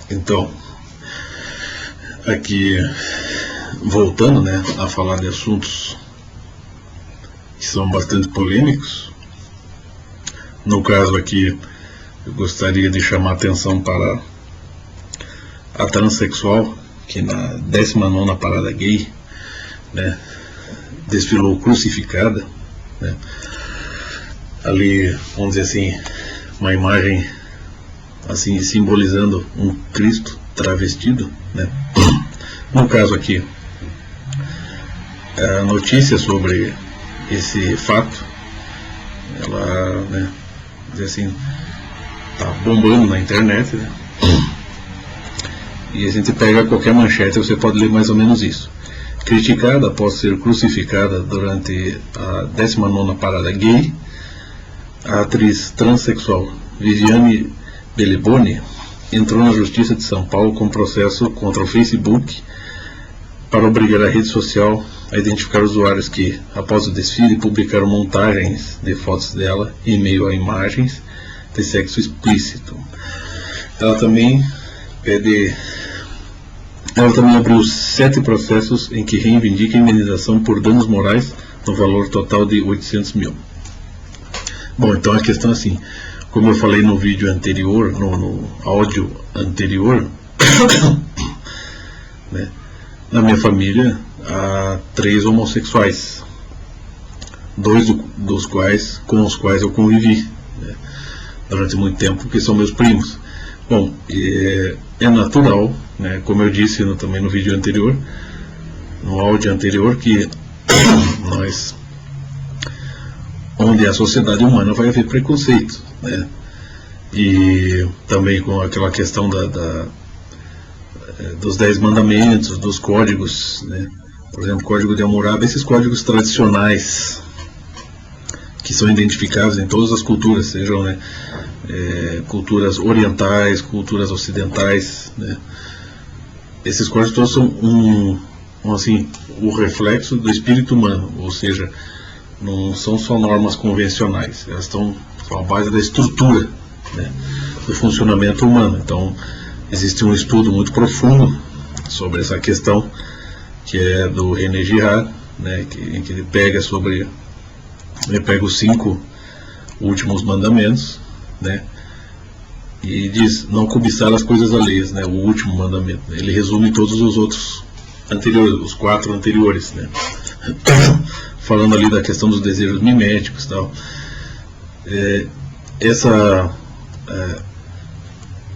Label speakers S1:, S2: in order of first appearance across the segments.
S1: Então, aqui, voltando, né, a falar de assuntos que são bastante polêmicos. No caso aqui, eu gostaria de chamar a atenção para a transexual, que na 19ª parada gay, né, desfilou crucificada, né, ali, vamos dizer assim, uma imagem assim simbolizando um Cristo travestido, né. No caso aqui, a notícia sobre esse fato, ela, né, dizer assim, tá bombando na internet, né? E a gente pega qualquer manchete, você pode ler mais ou menos isso. Criticada após ser crucificada durante a 19ª parada gay, a atriz transexual Viviane Belliboni entrou na Justiça de São Paulo com processo contra o Facebook para obrigar a rede social a identificar usuários que, após o desfile, publicaram montagens de fotos dela em meio a imagens de sexo explícito. Ela também abriu 7 processos em que reivindica indenização por danos morais no valor total de 800 mil. Bom, então a questão é assim, como eu falei no vídeo anterior, no áudio anterior, né, na minha família há 3 homossexuais, 2 dos quais, com os quais eu convivi, né, durante muito tempo, porque são meus primos. Bom, é natural, né, como eu disse também no vídeo anterior, no áudio anterior, que nós, onde é a sociedade humana, vai haver preconceito, né, e também com aquela questão dos 10 mandamentos, dos códigos, né, por exemplo, código de Hammurabi, esses códigos tradicionais que são identificados em todas as culturas, sejam, né, culturas orientais, culturas ocidentais, né, esses códigos todos são assim, o reflexo do espírito humano, ou seja, não são só normas convencionais, elas estão à base da estrutura, né, do funcionamento humano. Então, existe um estudo muito profundo sobre essa questão, que é do René Girard, né, em que ele pega os 5 últimos mandamentos, né, e diz não cobiçar as coisas alheias, né, o último mandamento. Ele resume todos os outros anteriores, os 4 anteriores, né, falando ali da questão dos desejos miméticos e tal.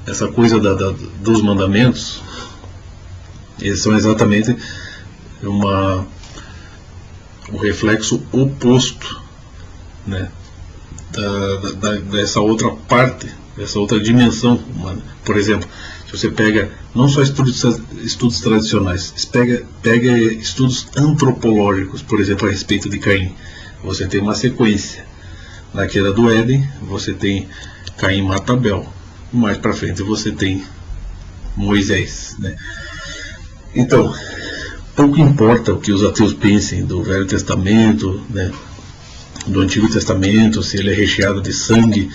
S1: Essa coisa dos mandamentos, eles são exatamente o reflexo oposto, né, dessa outra parte, dessa outra dimensão humana. Por exemplo, se você pega não só estudos tradicionais, pega estudos antropológicos, por exemplo, a respeito de Caim, você tem uma sequência. Na queda do Éden, você tem Caim mata Abel. Mais para frente você tem Moisés, né? Então, pouco importa o que os ateus pensem do Velho Testamento, né, do Antigo Testamento, se ele é recheado de sangue,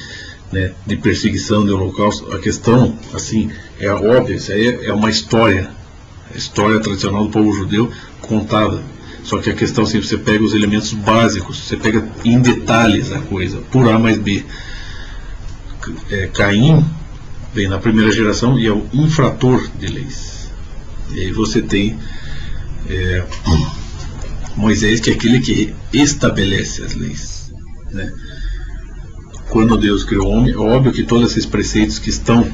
S1: né, de perseguição, de holocausto. A questão, assim, é óbvia, isso aí é uma história, a história tradicional do povo judeu contada. Só que a questão, assim, você pega os elementos básicos, você pega em detalhes a coisa, por A mais B. Caim vem na primeira geração e é o infrator de leis. E aí você tem Moisés, que é aquele que estabelece as leis, né? Quando Deus criou o homem, é óbvio que todos esses preceitos que estão,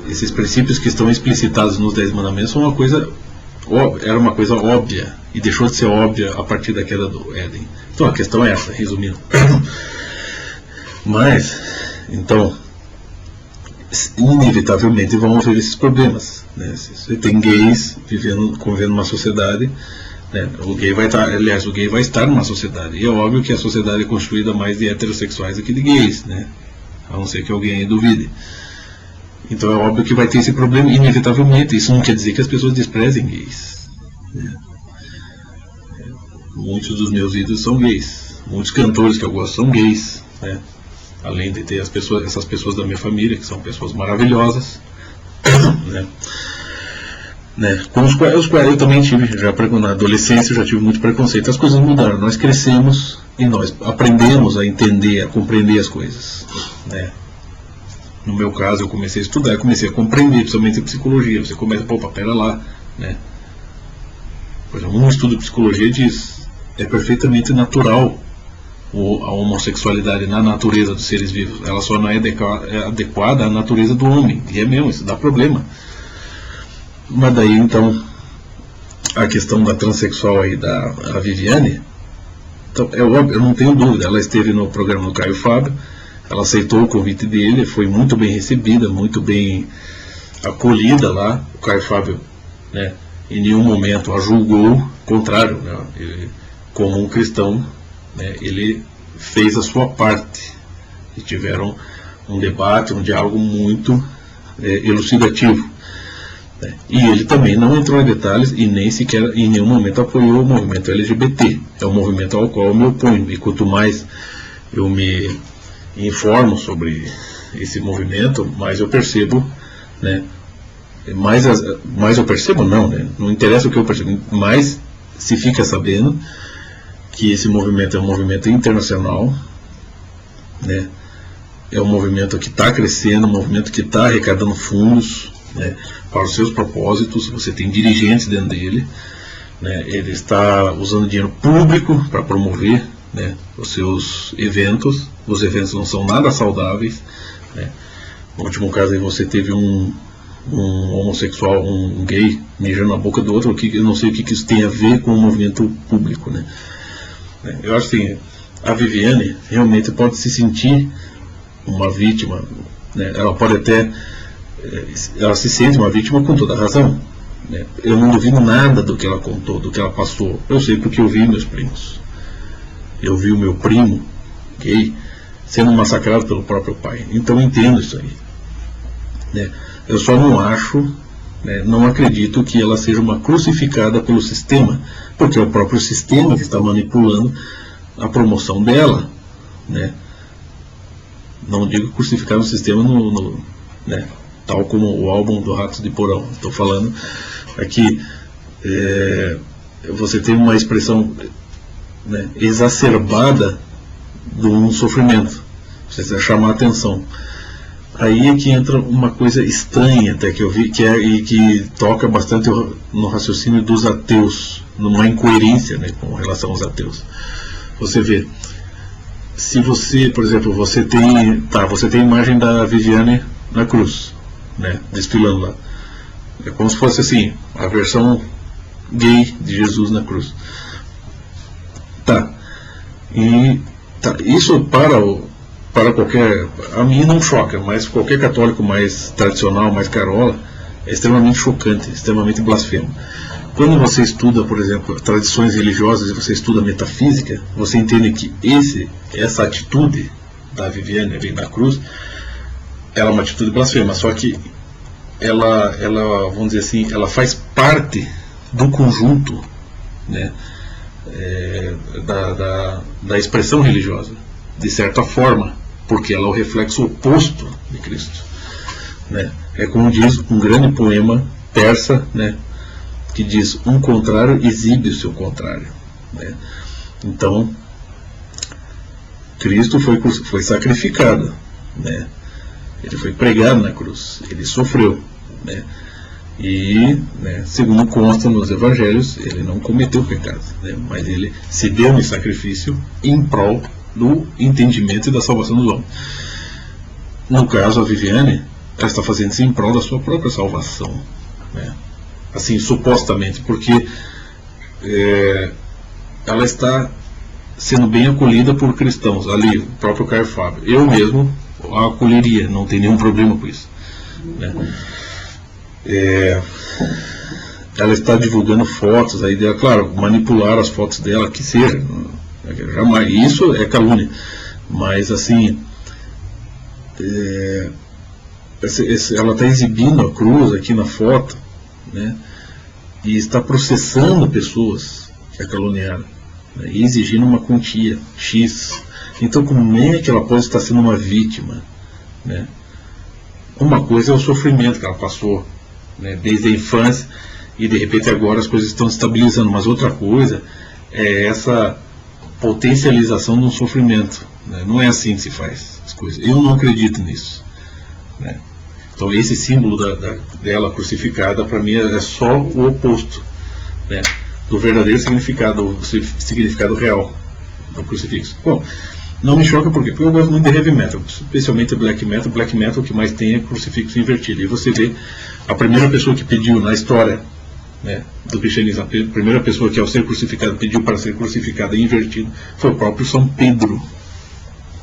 S1: esses princípios que estão explicitados nos 10 mandamentos são era uma coisa óbvia, e deixou de ser óbvia a partir da queda do Éden. Então a questão é essa, resumindo. Mas, então, inevitavelmente vão haver esses problemas, né? Se você tem gays convivendo numa sociedade, né, o gay vai estar numa sociedade, e é óbvio que a sociedade é construída mais de heterossexuais do que de gays, né? A não ser que alguém duvide. Então é óbvio que vai ter esse problema, inevitavelmente. Isso não quer dizer que as pessoas desprezem gays, né? Muitos dos meus ídolos são gays, muitos cantores que eu gosto são gays, né? além de ter essas pessoas da minha família, que são pessoas maravilhosas, né, com os quais eu também tive, na adolescência eu já tive muito preconceito. As coisas mudaram, nós crescemos e nós aprendemos a entender, a compreender as coisas, né. No meu caso, eu comecei a estudar, comecei a compreender, principalmente em psicologia. Você começa, pera lá, né. Por exemplo, um estudo de psicologia diz, é perfeitamente natural a homossexualidade na natureza dos seres vivos, ela só não é adequada à natureza do homem, e é mesmo, isso dá problema. Mas daí, então, a questão da transexual aí, a Viviane, então, é óbvio, eu não tenho dúvida, ela esteve no programa do Caio Fábio, ela aceitou o convite dele, foi muito bem recebida, muito bem acolhida lá. O Caio Fábio, né, em nenhum momento a julgou, contrário, né, ele, como um cristão, né, ele fez a sua parte, e tiveram um debate, um diálogo muito elucidativo. E ele também não entrou em detalhes e nem sequer em nenhum momento apoiou o movimento LGBT. É um movimento ao qual eu me oponho, e quanto mais eu me informo sobre esse movimento, mais eu percebo, né, mais eu percebo não, né, não interessa o que eu percebo, mais se fica sabendo que esse movimento é um movimento internacional, né, é um movimento que está crescendo, um movimento que está arrecadando fundos, né, para os seus propósitos. Você tem dirigentes dentro dele, né, ele está usando dinheiro público para promover, né, os seus eventos. Os eventos não são nada saudáveis, né. No último caso aí você teve um homossexual, um gay mijando na boca do outro. Eu não sei o que isso tem a ver com o movimento público, né. Eu acho assim, a Viviane realmente pode se sentir uma vítima, né, ela pode até ela se sente uma vítima com toda a razão, né. Eu não duvido nada do que ela contou, do que ela passou. Eu sei porque eu vi meus primos. Eu vi o meu primo gay sendo massacrado pelo próprio pai. Então eu entendo isso aí, né. Eu só não acho, né, não acredito que ela seja uma crucificada pelo sistema, porque é o próprio sistema que está manipulando a promoção dela, né. Não digo crucificar o sistema né, tal como o álbum do Ratos de Porão. Estou falando aqui, você tem uma expressão, né, exacerbada de um sofrimento, você precisa chamar a atenção. Aí é que entra uma coisa estranha até que eu vi, que toca bastante no raciocínio dos ateus, numa incoerência, né, com relação aos ateus. Você vê, se você, por exemplo, você tem a imagem da Viviane na cruz, né, desfilando lá. É como se fosse assim, a versão gay de Jesus na cruz. Isso para qualquer, a mim não choca, mas qualquer católico mais tradicional, mais carola, é extremamente chocante, extremamente blasfemo. Quando você estuda, por exemplo, tradições religiosas e você estuda metafísica, você entende que essa atitude da Viviane ali na cruz, ela é uma atitude blasfema, só que ela, vamos dizer assim, ela faz parte do conjunto, né, da expressão religiosa, de certa forma, porque ela é o reflexo oposto de Cristo, né. É como diz um grande poema persa, né, que diz: um contrário exibe o seu contrário, né. Então, Cristo foi sacrificado, né. Ele foi pregado na cruz, ele sofreu, né. E, né, segundo consta nos evangelhos, ele não cometeu pecado, né, mas ele se deu em sacrifício em prol do entendimento e da salvação dos homens. No caso, a Viviane, ela está fazendo isso em prol da sua própria salvação, né, assim, supostamente, porque ela está sendo bem acolhida por cristãos. Ali, o próprio Caio Fábio, eu mesmo a acolheria, não tem nenhum problema com isso, né. Ela está divulgando fotos aí dela, claro, manipular as fotos dela, que seja, jamais, isso é calúnia, mas assim, ela está exibindo a cruz aqui na foto, né, e está processando pessoas que a caluniaram, né, e exigindo uma quantia X. Então, como é que ela pode estar sendo uma vítima? Né? Uma coisa é o sofrimento que ela passou, né, desde a infância, e de repente agora as coisas estão se estabilizando, mas outra coisa é essa potencialização de um sofrimento, né? Não é assim que se faz as coisas. Eu não acredito nisso, né? Então esse símbolo dela crucificada, para mim, é só o oposto, né, do verdadeiro significado, o significado real do crucifixo. Bom, não me choca porque eu gosto muito de heavy metal, especialmente black metal. Black metal, o que mais tem é crucifixo invertido. E você vê a primeira pessoa que pediu na história, né, do cristianismo, a primeira pessoa que ao ser crucificado pediu para ser crucificada invertido foi o próprio São Pedro,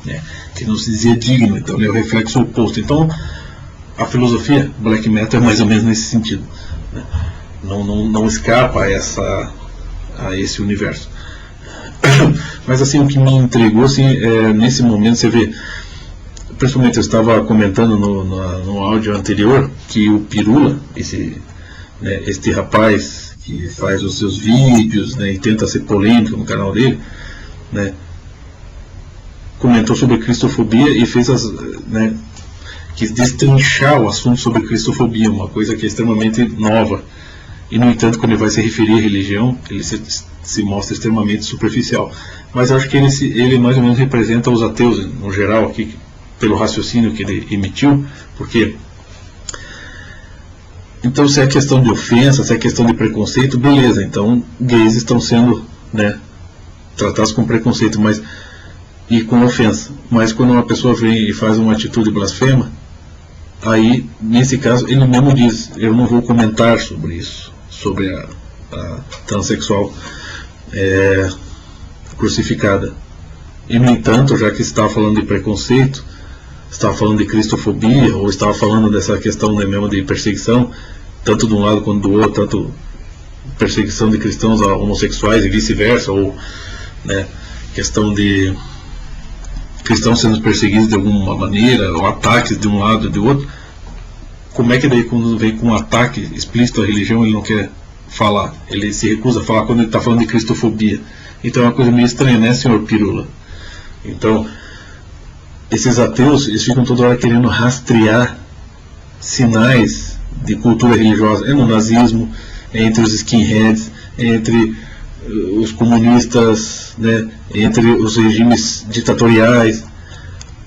S1: né, que não se dizia digno. Então é o reflexo oposto. Então a filosofia black metal é mais ou menos nesse sentido, né? Não escapa a esse universo. Mas assim, o que me entregou, assim, nesse momento, você vê, principalmente eu estava comentando no áudio anterior, que o Pirula, este rapaz que faz os seus vídeos, né, e tenta ser polêmico no canal dele, né, comentou sobre cristofobia e fez quis destrinchar o assunto sobre cristofobia, uma coisa que é extremamente nova. E, no entanto, quando ele vai se referir à religião, ele se mostra extremamente superficial. Mas eu acho que ele mais ou menos representa os ateus, no geral, aqui, pelo raciocínio que ele emitiu, porque... Então, se é questão de ofensa, se é questão de preconceito, beleza. Então, gays estão sendo, né, tratados com preconceito e com ofensa. Mas quando uma pessoa vem e faz uma atitude blasfema, aí, nesse caso, ele mesmo diz: eu não vou comentar sobre isso, sobre a transexual crucificada. E, no entanto, já que estava falando de preconceito, estava falando de cristofobia, ou estava falando dessa questão, né, mesmo de perseguição, tanto de um lado quanto do outro, tanto perseguição de cristãos a homossexuais e vice-versa, ou, né, questão de cristãos sendo perseguidos de alguma maneira, ou ataques de um lado e do outro. Como é que daí, quando vem com um ataque explícito à religião, ele não quer falar? Ele se recusa a falar quando ele está falando de cristofobia. Então é uma coisa meio estranha, né, senhor Pirula? Então, esses ateus, eles ficam toda hora querendo rastrear sinais de cultura religiosa. É no nazismo, é entre os skinheads, é entre os comunistas, né, entre os regimes ditatoriais.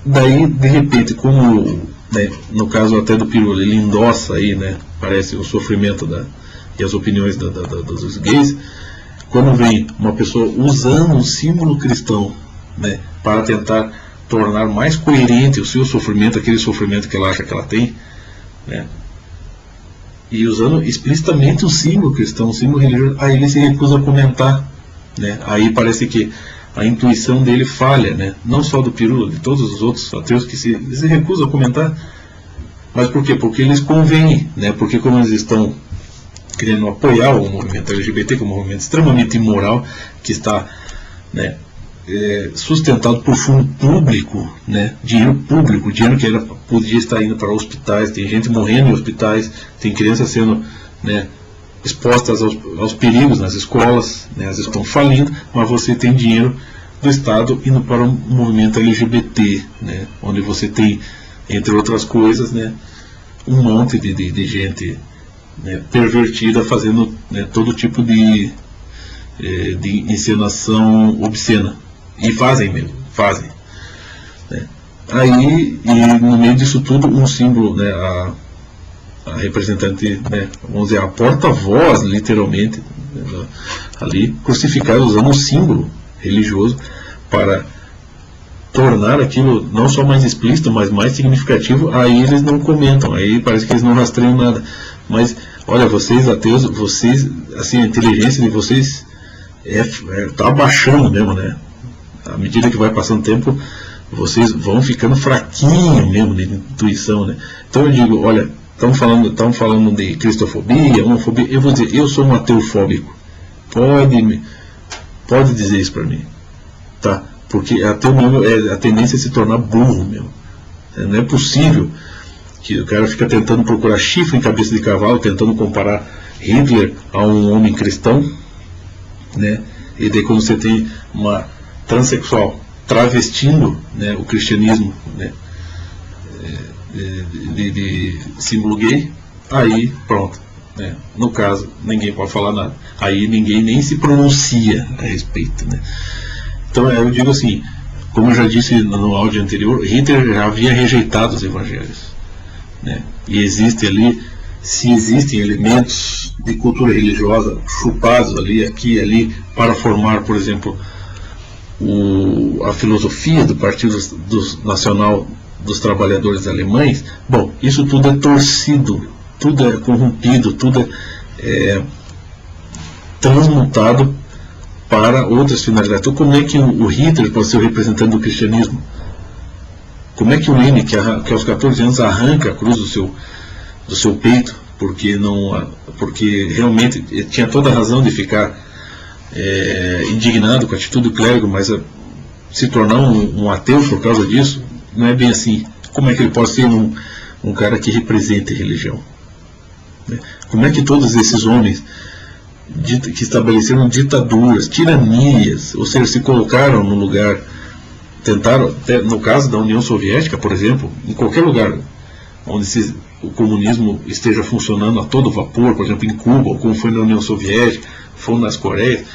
S1: Daí, de repente, como, né, no caso até do Pirula, ele endossa aí, né, parece o sofrimento e as opiniões dos gays, quando vem uma pessoa usando um símbolo cristão, né, para tentar tornar mais coerente o seu sofrimento, aquele sofrimento que ela acha que ela tem, né, e usando explicitamente um símbolo cristão, um símbolo religioso, aí ele se recusa a comentar, né? Aí parece que a intuição dele falha, né? Não só do Pirula, de todos os outros ateus que se recusam a comentar. Mas por quê? Porque eles convêm, né? Porque como eles estão querendo apoiar o movimento LGBT, que é um movimento extremamente imoral, que está, né, sustentado por fundo público, né, dinheiro público, dinheiro que podia estar indo para hospitais, tem gente morrendo em hospitais, tem crianças sendo, né, expostas aos perigos nas escolas, né, elas estão falindo, mas você tem dinheiro do Estado indo para um movimento LGBT, né, onde você tem, entre outras coisas, né, um monte de gente, né, pervertida, fazendo, né, todo tipo de encenação obscena. E fazem mesmo, fazem, né. Aí, e no meio disso tudo, um símbolo, né, a representante, né, vamos dizer, a porta-voz, literalmente, né, ali, crucificada, usando um símbolo religioso para tornar aquilo não só mais explícito, mas mais significativo. Aí eles não comentam, aí parece que eles não rastreiam nada. Mas, olha, vocês ateus, vocês, assim, a inteligência de vocês está abaixando mesmo, né? À medida que vai passando o tempo, vocês vão ficando fraquinhos mesmo de intuição, né? Então eu digo, olha, estão falando de cristofobia, homofobia, eu vou dizer, eu sou um ateu fóbico. Pode dizer isso para mim, tá? Porque ateu mesmo, a tendência é se tornar burro mesmo. Não é possível que o cara fica tentando procurar chifre em cabeça de cavalo, tentando comparar Hitler a um homem cristão, né? E daí quando você tem uma transexual travestindo, né, o cristianismo, né, de símbolo gay, aí pronto, né, no caso ninguém pode falar nada, aí ninguém nem se pronuncia a respeito, né. Então eu digo assim, como eu já disse no áudio anterior, Hitler já havia rejeitado os evangelhos, né, e existe ali, se existem elementos de cultura religiosa chupados ali, aqui e ali, para formar, por exemplo, a filosofia do Partido Nacional dos Trabalhadores Alemães, bom, isso tudo é torcido, tudo é corrompido, tudo é transmutado para outras finalidades. Então, como é que o Hitler pode ser o representante do cristianismo? Como é que o Lenin, que aos 14 anos arranca a cruz do seu peito, porque realmente ele tinha toda a razão de ficar indignado com a atitude do clérigo, mas se tornar um ateu por causa disso, não é bem assim. Como é que ele pode ser um cara que representa a religião? Como é que todos esses homens que estabeleceram ditaduras, tiranias, ou seja, se colocaram no lugar, tentaram, no caso da União Soviética, por exemplo, em qualquer lugar onde o comunismo esteja funcionando a todo vapor, por exemplo em Cuba, ou como foi na União Soviética, foi nas Coreias,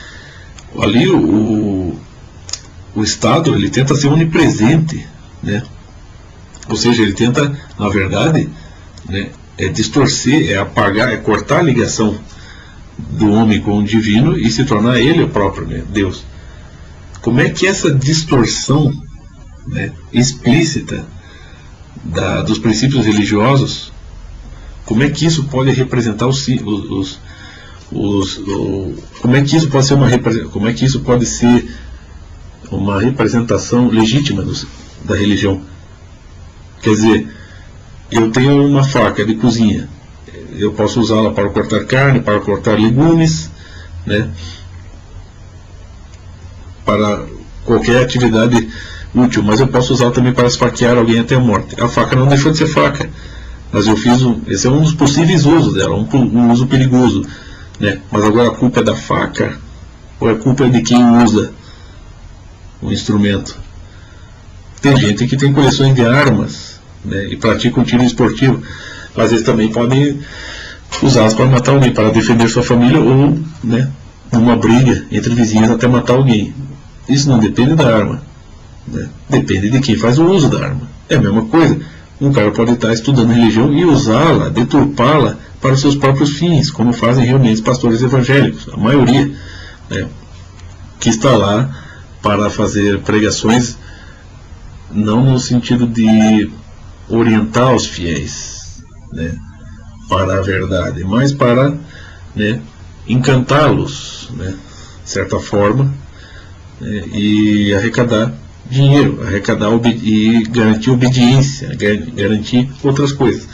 S1: ali o Estado, ele tenta ser onipresente, né? Ou seja, ele tenta, na verdade, né, distorcer, apagar, cortar a ligação do homem com o divino e se tornar ele o próprio, né, Deus. Como é que essa distorção, né, explícita dos princípios religiosos, como é que isso pode representar como é que isso pode ser como é que isso pode ser uma representação legítima da religião? Quer dizer, eu tenho uma faca de cozinha, eu posso usá-la para cortar carne, para cortar legumes, né, para qualquer atividade útil, mas eu posso usá-la também para esfaquear alguém até a morte. A faca não deixou de ser faca, mas eu fiz esse é um dos possíveis usos dela, um uso perigoso, né? Mas agora a culpa é da faca ou a culpa é de quem usa o instrumento? Tem gente que tem coleções de armas, né, e pratica um tiro esportivo, mas eles também podem usá-las para matar alguém, para defender sua família ou, né, numa briga entre vizinhos até matar alguém. Isso não depende da arma, né? Depende de quem faz o uso da arma. É a mesma coisa. Um cara pode estar estudando religião e usá-la, deturpá-la para os seus próprios fins, como fazem realmente os pastores evangélicos, a maioria, né, que está lá para fazer pregações não no sentido de orientar os fiéis, né, para a verdade, mas para, né, encantá-los, né, de certa forma, né, e arrecadar dinheiro, e garantir obediência, garantir outras coisas.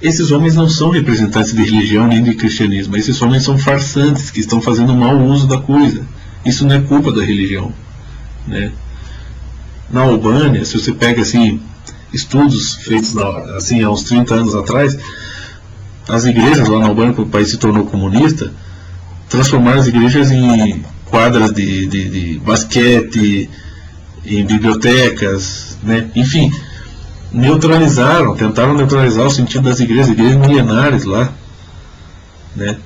S1: Esses homens não são representantes de religião nem de cristianismo. Esses homens são farsantes que estão fazendo mau uso da coisa. Isso não é culpa da religião, né? Na Albânia, se você pega assim estudos feitos assim há uns 30 anos atrás, as igrejas lá na Albânia, quando o país se tornou comunista, transformaram as igrejas em quadras de basquete, em bibliotecas, né? Enfim, tentaram neutralizar o sentido das igrejas milenares lá, né?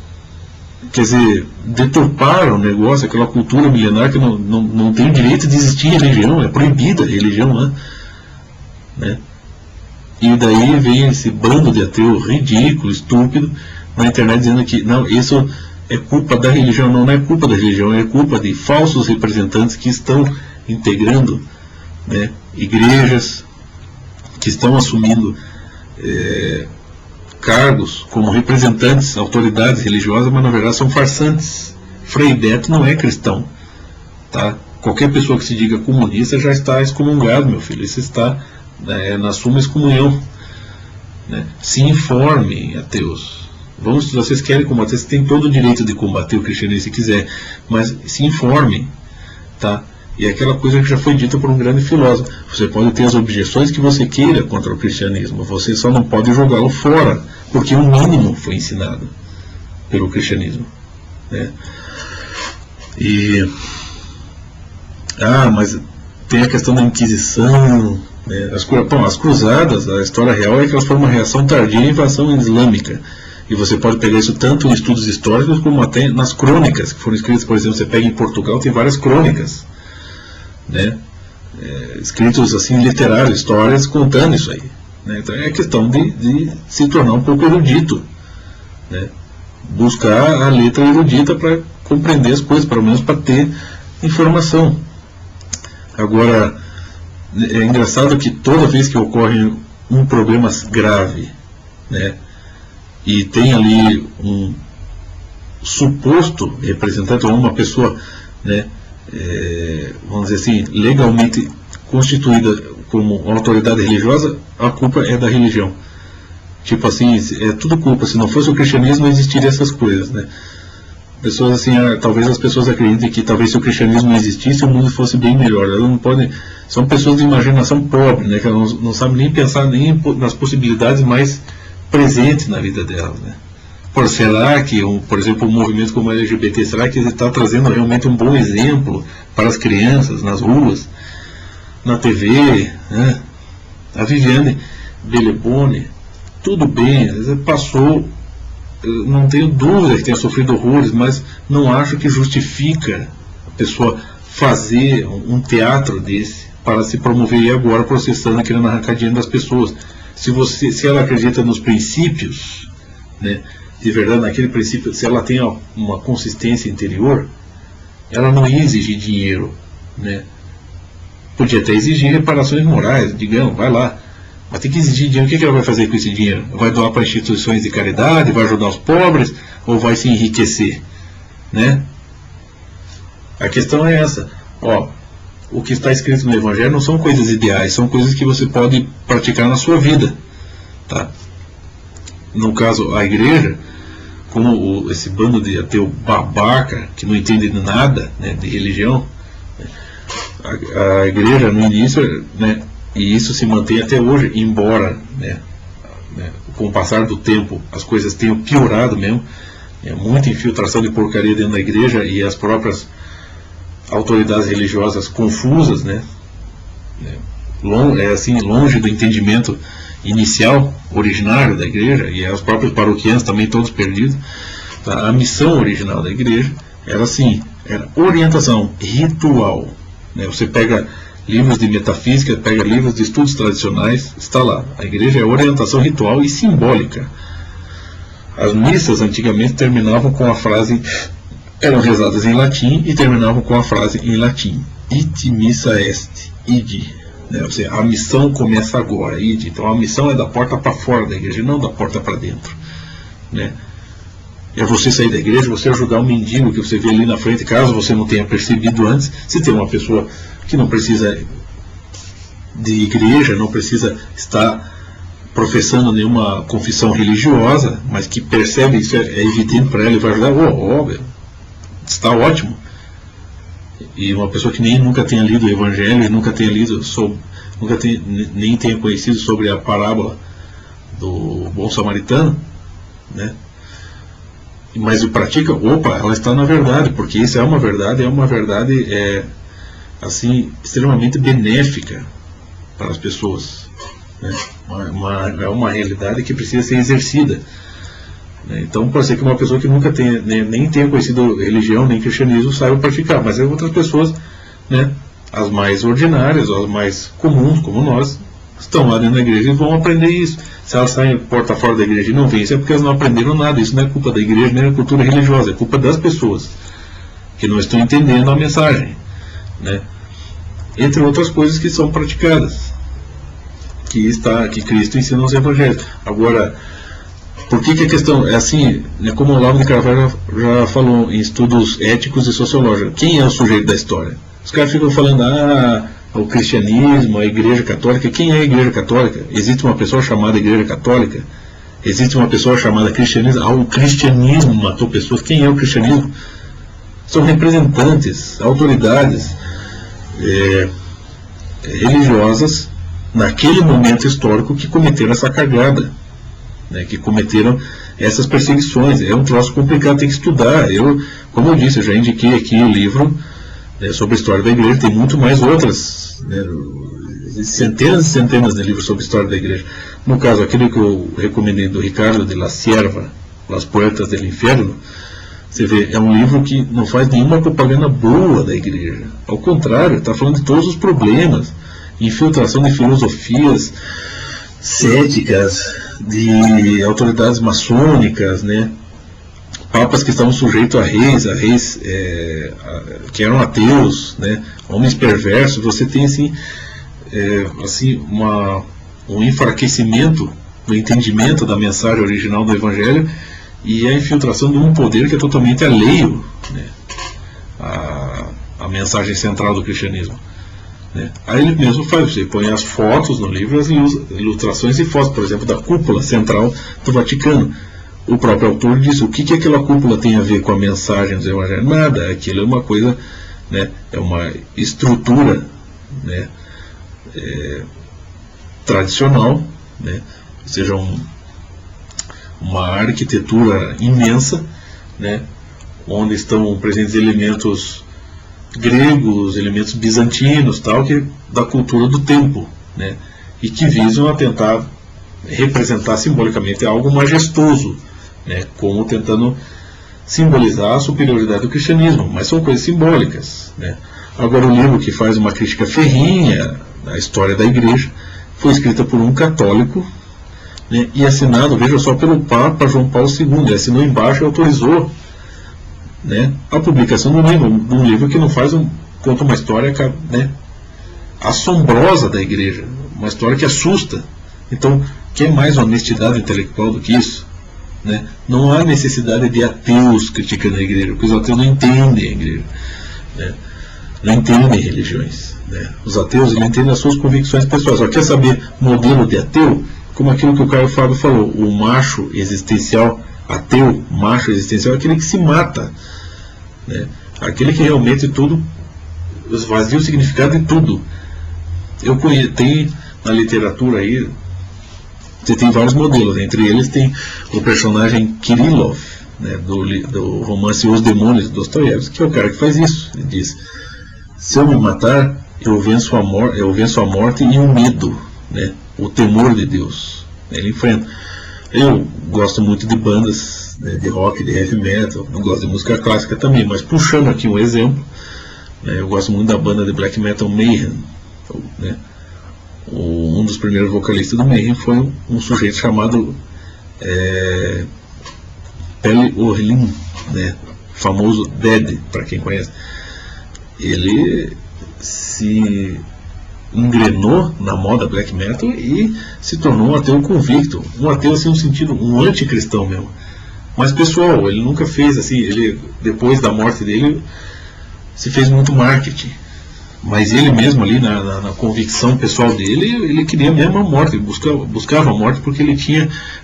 S1: Quer dizer, deturparam o negócio, aquela cultura milenar que não tem direito de existir religião, é proibida a religião lá, né? E daí vem esse bando de ateu ridículo, estúpido, na internet dizendo que não, isso é culpa da religião. Não é culpa da religião, é culpa de falsos representantes que estão integrando, né, igrejas, que estão assumindo cargos como representantes, autoridades religiosas, mas na verdade são farsantes. Frei Beto não é cristão, tá? Qualquer pessoa que se diga comunista já está excomungado, meu filho. Isso está na suma excomunhão, né? Se informem, ateus. Vamos, se vocês querem combater, vocês têm todo o direito de combater o cristianismo se quiser, mas se informem, tá? E é aquela coisa que já foi dita por um grande filósofo: você pode ter as objeções que você queira contra o cristianismo, você só não pode jogá-lo fora, porque o mínimo foi ensinado pelo cristianismo, né? E mas tem a questão da Inquisição, né? As cruzadas, a história real é que elas foram uma reação tardia à invasão islâmica. E você pode pegar isso tanto em estudos históricos como até nas crônicas que foram escritas. Por exemplo, você pega em Portugal, tem várias crônicas, né? Escritos assim, literários, histórias contando isso aí, né? Então é questão de se tornar um pouco erudito, né? Buscar a letra erudita para compreender as coisas, pelo menos para ter informação. Agora, é engraçado que toda vez que ocorre um problema grave, né, e tem ali um suposto representante, ou uma pessoa, né, vamos dizer assim, legalmente constituída como autoridade religiosa, a culpa é da religião. Tipo assim, é tudo culpa. Se não fosse o cristianismo, não existiria essas coisas, né? Pessoas assim, talvez as pessoas acreditem que talvez se o cristianismo não existisse, o mundo fosse bem melhor. Elas não podem, são pessoas de imaginação pobre, né? Que elas não sabem nem pensar nem nas possibilidades mais presentes na vida delas, né? Será que, por exemplo, um movimento como o LGBT, será que ele está trazendo realmente um bom exemplo para as crianças nas ruas, na TV, né? A Viviane Beleboni, tudo bem, passou, não tenho dúvida que tenha sofrido horrores, mas não acho que justifica a pessoa fazer um teatro desse para se promover e agora processando, querendo arrancar dinheiro das pessoas. Se ela acredita nos princípios, né, de verdade, naquele princípio, se ela tem uma consistência interior, ela não ia exigir dinheiro, né? Podia até exigir reparações morais, digamos, vai lá. Mas tem que exigir dinheiro. O que ela vai fazer com esse dinheiro? Vai doar para instituições de caridade? Vai ajudar os pobres? Ou vai se enriquecer? Né? A questão é essa. O que está escrito no Evangelho não são coisas ideais, são coisas que você pode praticar na sua vida. Tá? No caso, a igreja, como esse bando de ateu babaca, que não entende nada, né, de religião, a igreja no início, né, e isso se mantém até hoje, embora, né, com o passar do tempo as coisas tenham piorado mesmo, muita infiltração de porcaria dentro da igreja e as próprias autoridades religiosas confusas, né, longe do entendimento inicial, originário da igreja, e os próprios paroquianos também todos perdidos. Tá? A missão original da igreja era assim, era orientação ritual, né? Você pega livros de metafísica, pega livros de estudos tradicionais, está lá. A igreja é orientação ritual e simbólica. As missas antigamente terminavam com a frase, eram rezadas em latim e terminavam com a frase em latim: Ite missa est, ide. Né? Ou seja, a missão começa agora, ide. Então a missão é da porta para fora da igreja, não da porta para dentro. Né? É você sair da igreja, você ajudar um mendigo que você vê ali na frente, caso você não tenha percebido antes. Se tem uma pessoa que não precisa de igreja, não precisa estar professando nenhuma confissão religiosa, mas que percebe isso, é evidente para ela e vai ajudar, está ótimo. E uma pessoa que nunca tenha lido o Evangelho, nunca tenha lido, nem tenha conhecido sobre a parábola do bom samaritano, né? Mas o pratica, ela está na verdade, porque isso é uma verdade assim, extremamente benéfica para as pessoas, né? É uma realidade que precisa ser exercida, né? Então pode ser que uma pessoa que nunca tenha, nem tenha conhecido religião nem cristianismo saiba praticar, mas outras pessoas, né, as mais ordinárias, as mais comuns como nós, estão lá dentro da igreja e vão aprender isso. Se elas saem porta fora da igreja e não vêm, isso é porque elas não aprenderam nada. Isso não é culpa da igreja nem da cultura religiosa, é culpa das pessoas que não estão entendendo a mensagem, né? Entre outras coisas que são praticadas, que Cristo ensina nos evangelhos. Agora, por que a questão é assim, né, como o Olavo de Carvalho já falou em estudos éticos e sociológicos, quem é o sujeito da história? Os caras ficam falando, o cristianismo, a igreja católica. Quem é a igreja católica? Existe uma pessoa chamada igreja católica? Existe uma pessoa chamada cristianismo? O cristianismo matou pessoas. Quem é o cristianismo? São representantes, autoridades religiosas naquele momento histórico que cometeram essa cagada. né, que cometeram essas perseguições. É um troço complicado, tem que estudar. Como eu disse, eu já indiquei aqui o livro, né, sobre a história da igreja, tem muito mais outras, né, centenas e centenas de livros sobre a história da igreja. No caso, aquele que eu recomendei do Ricardo de la Sierva, Las Puertas del Inferno, você vê, é um livro que não faz nenhuma propaganda boa da igreja. Ao contrário, está falando de todos os problemas, infiltração de filosofias céticas, de autoridades maçônicas, né? Papas que estavam sujeitos a reis que eram ateus, né? Homens perversos. Você tem um enfraquecimento do entendimento da mensagem original do Evangelho e a infiltração de um poder que é totalmente alheio, né, à mensagem central do cristianismo, né. Aí ele mesmo faz, você põe as fotos no livro, as ilustrações e fotos, por exemplo, da cúpula central do Vaticano. O próprio autor diz, o que aquela cúpula tem a ver com a mensagem do Evangelho? Nada, aquilo é uma coisa, né, é uma estrutura, né, tradicional, né, ou seja, uma arquitetura imensa, né, onde estão presentes elementos gregos, elementos bizantinos, tal, que da cultura do tempo, né, e que visam a tentar representar simbolicamente algo majestoso, né, como tentando simbolizar a superioridade do cristianismo, mas são coisas simbólicas, né. Agora, o livro que faz uma crítica ferrenha à história da igreja foi escrita por um católico, né, e assinado, veja só, pelo Papa João Paulo II. Ele assinou embaixo e autorizou, né, a publicação de um livro que não conta uma história, né, assombrosa da igreja, uma história que assusta. Então, quer mais honestidade intelectual do que isso? Né? Não há necessidade de ateus criticando a igreja, porque os ateus não entendem a igreja, né? Não entendem religiões, né? Os ateus não entendem as suas convicções pessoais. Só quer saber modelo de ateu? Como aquilo que o Caio Fábio falou, o macho existencial, ateu, macho existencial, é aquele que se mata, né? Aquele que realmente tudo esvazia o significado de tudo. Tem na literatura aí, você tem vários modelos, entre eles tem o personagem Kirillov, né, do romance Os Demônios, de Dostoiévski, que é o cara que faz isso. Ele diz, se eu me matar, eu venço a morte e o medo, né, o temor de Deus. Ele enfrenta. Eu gosto muito de bandas, né, de rock, de heavy metal, eu gosto de música clássica também, mas puxando aqui um exemplo, né, eu gosto muito da banda de black metal Mayhem, né. Um dos primeiros vocalistas do Mayhem foi um sujeito chamado Pelle Orlin, né, famoso Dead, para quem conhece. Ele se engrenou na moda black metal e se tornou um ateu convicto, um ateu assim no sentido, um anticristão mesmo. Mas pessoal, ele nunca fez assim, ele depois da morte dele se fez muito marketing. Mas ele mesmo ali, na convicção pessoal dele, ele queria mesmo a morte, buscava a morte, porque ele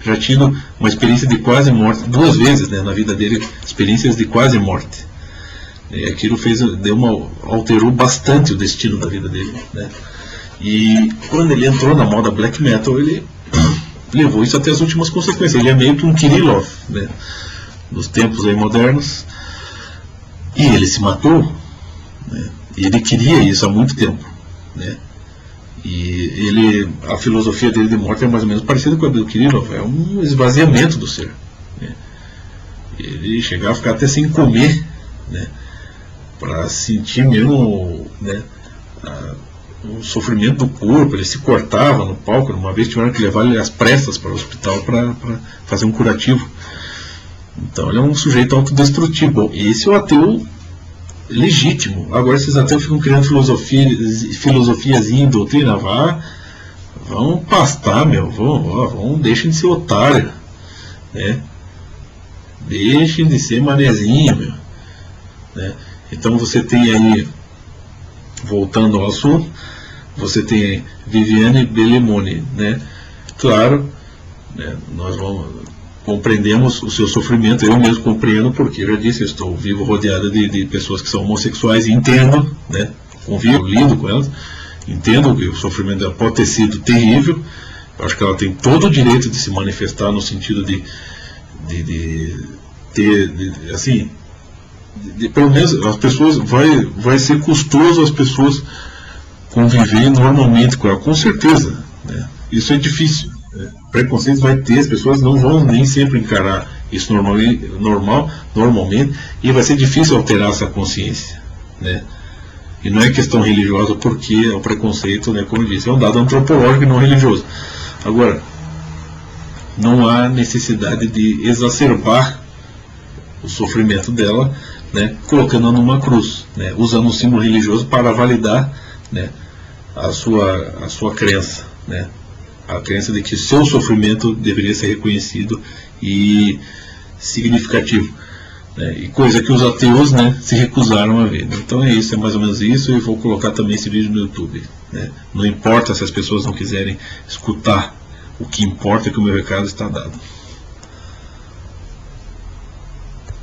S1: já tinha uma experiência de quase morte, 2 vezes, né, na vida dele, experiências de quase morte. E aquilo alterou bastante o destino da vida dele, né. E quando ele entrou na moda black metal, ele levou isso até as últimas consequências. Ele é meio que um Kirillov, né, dos tempos aí modernos, e ele se matou, né. E ele queria isso há muito tempo, né? E a filosofia dele de morte é mais ou menos parecida com a do Kirillov, é um esvaziamento do ser, né? Ele chegava a ficar até sem comer, né, para sentir mesmo, né, o sofrimento do corpo. Ele se cortava no palco. Uma vez tiveram que levar ele às pressas para o hospital para fazer um curativo. Então ele é um sujeito autodestrutivo. Bom, esse é o ateu legítimo. Agora esses ateus ficam criando filosofiazinha, doutrina, vão pastar, deixem de ser otário, né? Deixem de ser manezinho, meu, né? Então você tem aí, voltando ao assunto, você tem Viviane Bellemoni, né? Claro, né, nós compreendemos o seu sofrimento. Eu mesmo compreendo, porque eu já disse, eu estou vivo rodeado de pessoas que são homossexuais e entendo, né, convivo, lido com elas, entendo que o sofrimento dela pode ter sido terrível, Eu acho que ela tem todo o direito de se manifestar no sentido de ter, assim, pelo menos as pessoas, vai ser custoso as pessoas conviver normalmente com ela, com certeza, né? Isso é difícil, né? Preconceito vai ter, as pessoas não vão nem sempre encarar isso normalmente, e vai ser difícil alterar essa consciência, né? E não é questão religiosa, porque o preconceito, né, como eu disse, é um dado antropológico e não religioso. Agora, não há necessidade de exacerbar o sofrimento dela, né, colocando-a numa cruz, né, usando um símbolo religioso para validar, né, a sua crença, né, a crença de que seu sofrimento deveria ser reconhecido e significativo, né, e coisa que os ateus, né, se recusaram a ver. Então é isso, é mais ou menos isso, e vou colocar também esse vídeo no YouTube, né. Não importa se as pessoas não quiserem escutar, o que importa é que o meu recado está dado.